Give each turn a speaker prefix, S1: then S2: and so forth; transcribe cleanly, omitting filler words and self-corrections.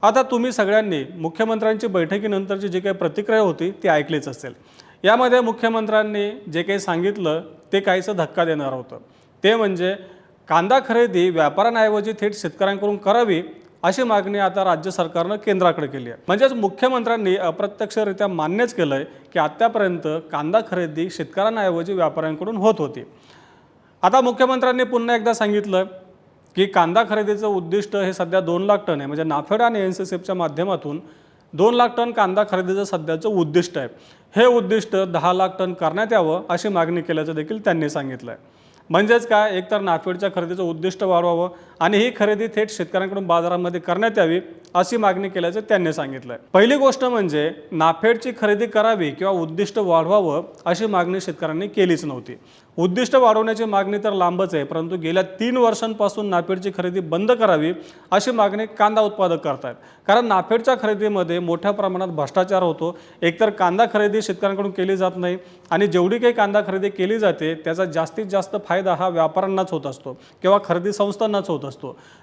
S1: आता तुम्ही सगळ्यांनी मुख्यमंत्र्यांची बैठकीनंतरची जी काही प्रतिक्रिया होती ती ऐकलीच असेल। यामध्ये मुख्यमंत्र्यांनी जे काही सांगितलं ते काहीसं धक्का देणार होतं। ते म्हणजे कांदा खरेदी व्यापाऱ्यांऐवजी थेट शेतकऱ्यांकडून करावी अशी मागणी आता राज्य सरकारनं केंद्राकडे केली आहे। म्हणजेच मुख्यमंत्र्यांनी अप्रत्यक्षरित्या मान्यच केलंय की आतापर्यंत कांदा खरेदी शेतकऱ्यांऐवजी व्यापाऱ्यांकडून होत होती। आता मुख्यमंत्र्यांनी पुन्हा एकदा सांगितलं की कांदा खरेदीचं उद्दिष्ट हे सध्या 2 लाख टन आहे। म्हणजे नाफेड आणि एनसीसीएफच्या माध्यमातून 2 लाख टन कांदा खरेदीचं सध्याचं उद्दिष्ट आहे। हे उद्दिष्ट 10 लाख टन करण्यात यावं अशी मागणी केल्याचं देखील त्यांनी सांगितलं आहे। म्हणजेच काय, एकतर नाफेडच्या खरेदीचं उद्दिष्ट वाढवावं आणि ही खरेदी थेट शेतकऱ्यांकडून बाजारामध्ये करण्यात यावी अशी मागणी केल्याचं त्यांनी सांगितलं आहे। पहिली गोष्ट म्हणजे नाफेडची खरेदी करावी किंवा उद्दिष्ट वाढवावं अशी मागणी शेतकऱ्यांनी केलीच नव्हती। उद्दिष्ट वाढवण्याची मागणी तर लांबच आहे, परंतु गेल्या 3 वर्षांपासून नाफेडची खरेदी बंद करावी अशी मागणी कांदा उत्पादक करतात। कारण नाफेडच्या खरेदीमध्ये मोठ्या प्रमाणात भ्रष्टाचार होतो। एकतर कांदा खरेदी शेतकऱ्यांकडून केली जात नाही आणि जेवढी काही कांदा खरेदी केली जाते त्याचा जास्तीत जास्त फायदा हा व्यापाऱ्यांनाच होत असतो किंवा खरेदी संस्थांनाच होत असतो।